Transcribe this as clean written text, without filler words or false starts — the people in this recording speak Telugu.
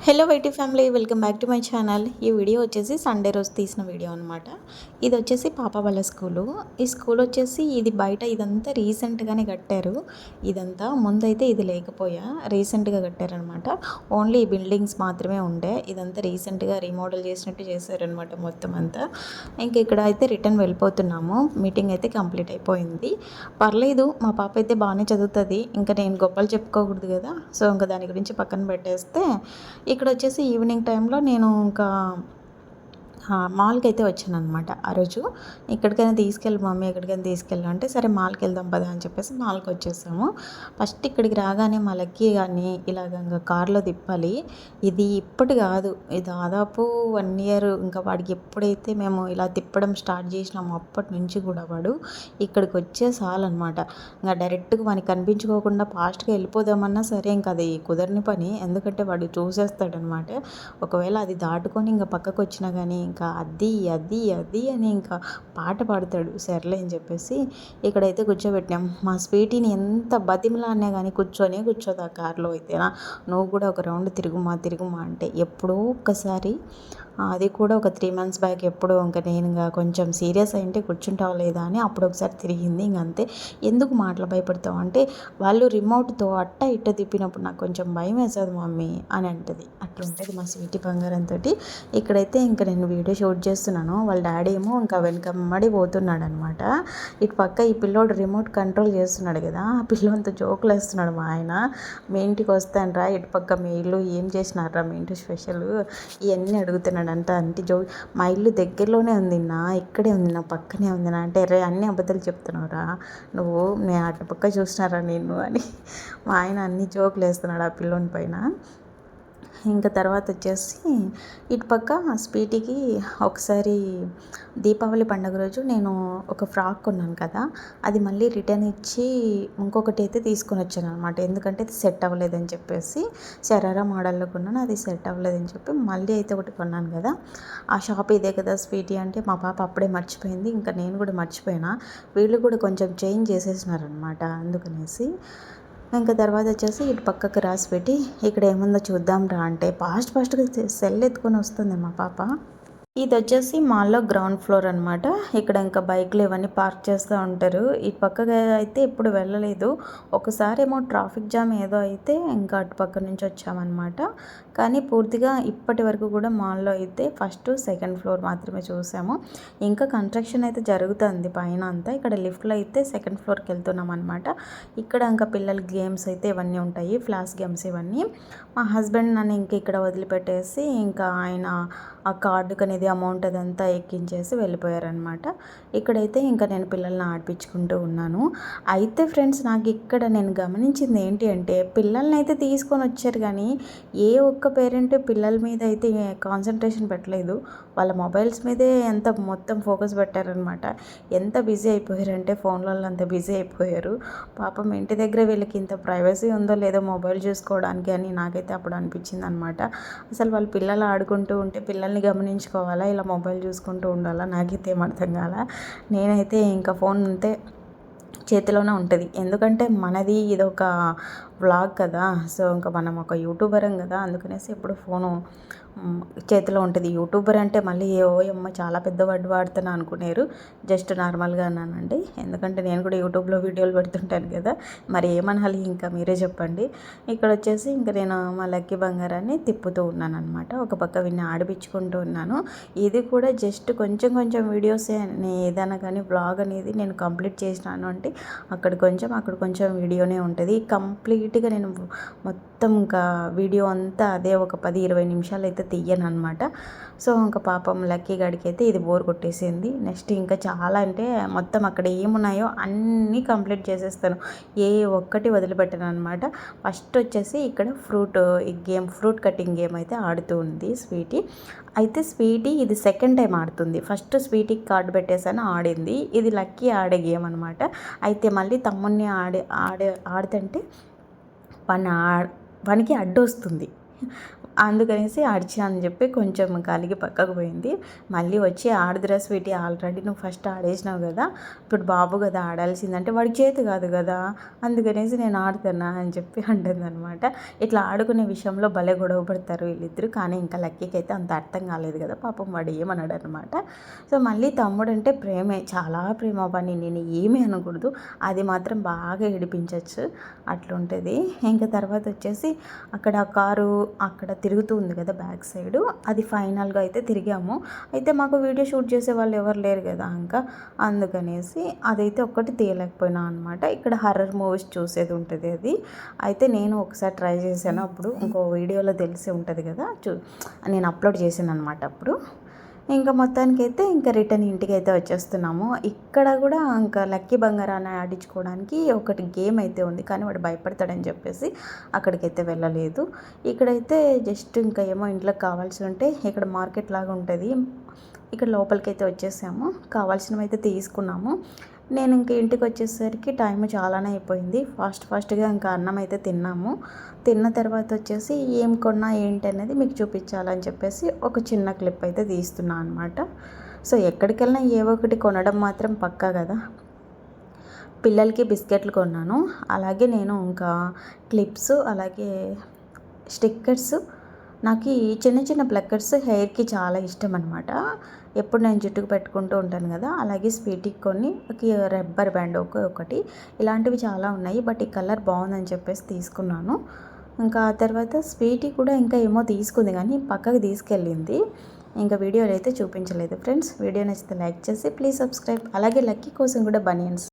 Hello YT family, welcome back to my channel. ఈ వీడియో వచ్చేసి సండే రోజు తీసిన వీడియో అనమాట. ఇది వచ్చేసి పాప వాళ్ళ స్కూలు. ఈ స్కూల్ వచ్చేసి ఇది బయట ఇదంతా రీసెంట్గానే కట్టారు. ఇదంతా ముందైతే ఇది లేకపోయా, రీసెంట్గా కట్టారనమాట. ఓన్లీ ఈ బిల్డింగ్స్ మాత్రమే ఉండే. ఇదంతా రీసెంట్గా రీమోడల్ చేసినట్టు చేశారనమాట మొత్తం అంతా. ఇంక ఇక్కడ అయితే రిటర్న్ వెళ్ళిపోతున్నాము. మీటింగ్ అయితే కంప్లీట్ అయిపోయింది. పర్లేదు, మా పాప అయితే బాగానే చదువుతుంది. ఇంకా నేను గొప్పలు చెప్పుకోకూడదు కదా, సో ఇంకా దాని గురించి పక్కన పెట్టేస్తే ఇక్కడ వచ్చేసి ఈవినింగ్ టైంలో నేను ఇంకా మాల్కి అయితే వచ్చానమాట. ఆ రోజు ఎక్కడికైనా తీసుకెళ్ళి మమ్మీ, ఎక్కడికైనా తీసుకెళ్ళి అంటే సరే మాల్కి వెళ్దాం పదా అని చెప్పేసి మాల్కి వచ్చేసాము. ఫస్ట్ ఇక్కడికి రాగానే మా లక్కీ కానీ ఇలాగ కార్లో తిప్పాలి. ఇది ఇప్పటి కాదు, ఇది దాదాపు 1 ఇయర్. ఇంకా వాడికి ఎప్పుడైతే మేము ఇలా తిప్పడం స్టార్ట్ చేసినామో అప్పటి నుంచి కూడా వాడు ఇక్కడికి వచ్చే చాలన్నమాట. ఇంకా డైరెక్ట్గా వానికి కనిపించుకోకుండా ఫాస్ట్గా వెళ్ళిపోదామన్నా సరే ఇంకా అది కుదరని పని. ఎందుకంటే వాడు చూసేస్తాడనమాట. ఒకవేళ అది దాటుకొని ఇంకా పక్కకు వచ్చినా కానీ ఇంకా అది అది అది అని ఇంకా పాట పాడతాడు. సర్లే అని చెప్పేసి ఇక్కడైతే కూర్చోబెట్టినాం. మా స్వీటీని ఎంత బతిమలాడినా కానీ కూర్చోదు ఆ కార్లో అయితేనా. నువ్వు కూడా ఒక రౌండ్ తిరుగుమా అంటే ఎప్పుడో ఒక్కసారి, అది కూడా ఒక 3 months బ్యాక్ ఎప్పుడో ఇంకా నేను ఇంకా కొంచెం సీరియస్ అయింటే కూర్చుంటావా లేదా అని అప్పుడు ఒకసారి తిరిగింది. ఇంక అంతే. ఎందుకు మాటలు భయపడతావు అంటే వాళ్ళు రిమోట్తో అట్ట ఇట్ట తిప్పినప్పుడు నాకు కొంచెం భయం వేస్తుంది మమ్మీ అని అంటది. అట్లా ఉంటుంది మా స్వీటీ బంగారంతో. ఇక్కడైతే ఇంకా నేను వీడియో షూట్ చేస్తున్నాను. వాళ్ళ డాడీ ఏమో ఇంకా వెనకమ్మడి పోతున్నాడు అనమాట. ఇటు పక్క ఈ పిల్లోడు రిమోట్ కంట్రోల్ చేస్తున్నాడు కదా, ఆ పిల్లోంతో జోకులు వేస్తున్నాడు మా ఆయన. మీ ఇంటికి వస్తానరా, ఇటు పక్క మీ ఇల్లు ఏం చేసినారా, మీ ఇంటి స్పెషల్ ఇవన్నీ అడుగుతున్నాడు అంట. అంటే మా ఇల్లు దగ్గరలోనే ఉంది నా, ఇక్కడే ఉంది నా, పక్కనే ఉంది నా అంటే, రే అన్ని అబద్ధాలు చెప్తున్నావురా నువ్వు, నేను అటు పక్క చూసినారా నిన్ను అని మా ఆయన అన్ని జోకులు వేస్తున్నాడు ఆ పిల్లోని పైన. ఇంకా తర్వాత వచ్చేసి ఇటుపక్క స్వీటీకి ఒకసారి దీపావళి పండుగ రోజు నేను ఒక ఫ్రాక్ కొన్నాను కదా, అది మళ్ళీ రిటర్న్ ఇచ్చి ఇంకొకటి అయితే తీసుకొని వచ్చాను అనమాట. ఎందుకంటే అది సెట్ అవ్వలేదని చెప్పేసి, శరారా మోడల్లో కొన్నాను, అది సెట్ అవ్వలేదని చెప్పి మళ్ళీ అయితే ఒకటి కొన్నాను కదా. ఆ షాప్ ఇదే కదా స్వీటీ అంటే మా పాప అప్పుడే మర్చిపోయింది. ఇంకా నేను కూడా మర్చిపోయినా. వీళ్ళు కూడా కొంచెం చేంజ్ చేసేసినారనమాట. అందుకనేసి ఇంకా తర్వాత వచ్చేసి ఇటు పక్కకు రాసి పెట్టి ఇక్కడ ఏముందో చూద్దాం రా అంటే ఫాస్ట్గా సెల్ ఎత్తుకొని వస్తుంది మా పాప. ఇది వచ్చేసి మాల్లో గ్రౌండ్ ఫ్లోర్ అనమాట. ఇక్కడ ఇంకా బైక్లు ఇవన్నీ పార్క్ చేస్తూ ఉంటారు. ఈ పక్కగా అయితే ఎప్పుడు వెళ్ళలేదు. ఒకసారి ఏమో ట్రాఫిక్ జామ్ ఏదో అయితే ఇంకా అటు పక్క నుంచి వచ్చామన్నమాట. కానీ పూర్తిగా ఇప్పటి వరకు కూడా మాల్లో అయితే ఫస్ట్ సెకండ్ ఫ్లోర్ మాత్రమే చూసాము. ఇంకా కన్స్ట్రక్షన్ అయితే జరుగుతుంది పైన అంతా. ఇక్కడ లిఫ్ట్లో అయితే సెకండ్ ఫ్లోర్కి వెళ్తున్నాం అనమాట. ఇక్కడ ఇంకా పిల్లల గేమ్స్ అయితే ఇవన్నీ ఉంటాయి, ఫ్లాష్ గేమ్స్ ఇవన్నీ. మా హస్బెండ్ నన్ను ఇంక ఇక్కడ వదిలిపెట్టేసి ఇంకా ఆయన ఆ కార్డుకి అనేది అమౌంట్ అదంతా ఎక్కించేసి వెళ్ళిపోయారనమాట. ఇక్కడైతే ఇంకా నేను పిల్లల్ని ఆడిపించుకుంటూ ఉన్నాను. అయితే ఫ్రెండ్స్, నాకు ఇక్కడ నేను గమనించింది ఏంటి అంటే, పిల్లల్ని అయితే తీసుకొని వచ్చారు కానీ ఏ ఒక్క పేరెంట్ పిల్లల మీద అయితే కాన్సన్ట్రేషన్ పెట్టలేదు. వాళ్ళ మొబైల్స్ మీదే ఎంత మొత్తం ఫోకస్ పెట్టారనమాట. ఎంత బిజీ అయిపోయారంటే ఫోన్లలో అంత బిజీ అయిపోయారు. పాపం ఇంటి దగ్గర వీళ్ళకి ఇంత ప్రైవసీ ఉందో లేదో మొబైల్ చూసుకోవడానికి అని నాకైతే అప్పుడు అనిపించింది అనమాట. అసలు వాళ్ళు పిల్లలు ఆడుకుంటూ ఉంటే పిల్లల్ని గమనించుకోవాలా, ఇలా మొబైల్ చూసుకుంటూ ఉండాలా, నాకైతే ఏం అర్థం కాల. నేనైతే ఇంకా ఫోన్ అంతే చేతిలోనే ఉంటుంది. ఎందుకంటే మనది ఇదొక వ్లాగ్ కదా, సో ఇంకా మనం ఒక యూట్యూబరం కదా, అందుకనేసి ఎప్పుడు ఫోను చేతిలో ఉంటుంది. యూట్యూబర్ అంటే మళ్ళీ ఓయమ్మ చాలా పెద్ద వర్డ్ వాడుతాను అనుకునేరు. జస్ట్ నార్మల్గా అన్నానండి. ఎందుకంటే నేను కూడా యూట్యూబ్లో వీడియోలు పెడుతుంటాను కదా, మరి ఏమనాలి ఇంకా మీరే చెప్పండి. ఇక్కడ వచ్చేసి ఇంకా నేను మా లక్కీ బంగారాన్ని తిప్పుతూ ఉన్నాను అనమాట. ఒక పక్క విన్ని ఆడిపించుకుంటూ ఉన్నాను. ఇది కూడా జస్ట్ కొంచెం వీడియోసే. ఏదైనా కానీ బ్లాగ్ అనేది నేను కంప్లీట్ చేసినాను అంటే అక్కడ కొంచెం వీడియోనే ఉంటుంది. కంప్లీట్గా నేను మొత్తం ఇంకా వీడియో అంతా అదే ఒక 10-20 నిమిషాలు అయితే తీయను అనమాట. సో ఇంకా పాపం లక్కీ గడికి అయితే ఇది బోర్ కొట్టేసింది. నెక్స్ట్ ఇంకా చాలా అంటే మొత్తం అక్కడ ఏమున్నాయో అన్నీ కంప్లీట్ చేసేస్తాను, ఏ ఒక్కటి వదిలిపెట్టాను అనమాట. ఫస్ట్ వచ్చేసి ఇక్కడ ఫ్రూట్ కటింగ్ గేమ్ అయితే ఆడుతూ ఉంది స్వీటీ. అయితే స్వీటీ ఇది సెకండ్ టైం ఆడుతుంది. ఫస్ట్ స్వీటీకి కార్డు పెట్టేసాను, ఆడింది. ఇది లక్కీ ఆడే గేమ్ అనమాట. అయితే మళ్ళీ తమ్ముడిని ఆడుతుంటే వానికి అడ్డొస్తుంది. అందుకనేసి అడిచా అని చెప్పి కొంచెం కలిగి పక్కకు పోయింది. మళ్ళీ వచ్చి ఆడదురా స్వీటీ, ఆల్రెడీ నువ్వు ఫస్ట్ ఆడేసినావు కదా, ఇప్పుడు బాబు కదా ఆడాల్సిందంటే వాడికి చేతి కాదు కదా, అందుకనేసి నేను ఆడుతున్నా అని చెప్పి అంటుందన్నమాట. ఇట్లా ఆడుకునే విషయంలో భలే గొడవ పడతారు వీళ్ళిద్దరు. కానీ ఇంకా లక్కీకి అయితే అంత అర్థం కాలేదు కదా పాపం, వాడు ఏమన్నాడు అనమాట. సో మళ్ళీ తమ్ముడు అంటే ప్రేమే, చాలా ప్రేమ పని, నేను ఏమీ అనకూడదు, అది మాత్రం బాగా ఏడిపించవచ్చు అట్లుంటుంది. ఇంకా తర్వాత వచ్చేసి అక్కడ కారు అక్కడ తిరుగుతూ ఉంది కదా బ్యాక్ సైడు, అది ఫైనల్గా అయితే తిరిగాము. అయితే మాకు వీడియో షూట్ చేసే వాళ్ళు ఎవరు లేరు కదా ఇంకా, అందుకనేసి అదైతే ఒక్కటి తీయలేకపోయినా అనమాట. ఇక్కడ హర్రర్ మూవీస్ చూసేది ఉంటుంది అది, అయితే నేను ఒకసారి ట్రై చేశాను, అప్పుడు ఇంకో వీడియోలో తెలిసి ఉంటుంది కదా, నేను అప్లోడ్ చేశాను అనమాట అప్పుడు. ఇంకా మొత్తానికైతే ఇంకా రిటర్న్ ఇంటికి అయితే వచ్చేస్తున్నాము. ఇక్కడ కూడా ఇంకా లక్కీ బంగారాన్ని ఆడించుకోవడానికి ఒకటి గేమ్ అయితే ఉంది, కానీ వాడు భయపడతాడని చెప్పేసి అక్కడికైతే వెళ్ళలేదు. ఇక్కడైతే జస్ట్ ఇంకా ఏమో ఇంట్లోకి కావాల్సి ఉంటే ఇక్కడ మార్కెట్ లాగా ఉంటుంది, ఇక్కడ లోపలికైతే వచ్చేసాము, కావాల్సినవి అయితే తీసుకున్నాము. నేను ఇంక ఇంటికి వచ్చేసరికి టైం చాలానే అయిపోయింది. ఫాస్ట్గా ఇంకా అన్నం అయితే తిన్నాము. తిన్న తర్వాత వచ్చేసి ఏం కొన్నా ఏంటి అనేది మీకు చూపించాలని చెప్పేసి ఒక చిన్న క్లిప్ అయితే తీస్తున్నా అనమాట. సో ఎక్కడికి వెళ్ళినా ఏవో ఒకటి కొనడం మాత్రం పక్కా కదా. పిల్లలకి బిస్కెట్లు కొన్నాను, అలాగే నేను ఇంకా క్లిప్స్, అలాగే స్టిక్కర్స్, నాకు ఈ చిన్న చిన్న ప్లక్కర్స్ హెయిర్కి చాలా ఇష్టం అనమాట. ఎప్పుడు నేను జుట్టుకు పెట్టుకుంటూ ఉంటాను కదా, అలాగే స్వీటీకి కొన్ని రబ్బర్ బ్యాండ్ ఒకటి, ఇలాంటివి చాలా ఉన్నాయి. బట్ ఈ కలర్ బాగుందని చెప్పేసి తీసుకున్నాను. ఇంకా ఆ తర్వాత స్వీటీ కూడా ఇంకా ఏమో తీసుకుంది కానీ పక్కకు తీసుకెళ్ళింది. ఇంకా వీడియోలో అయితే చూపించలేదు ఫ్రెండ్స్. వీడియో నచ్చితే లైక్ చేసి ప్లీజ్ సబ్స్క్రైబ్. అలాగే లక్కీ కోసం కూడా బనియన్స్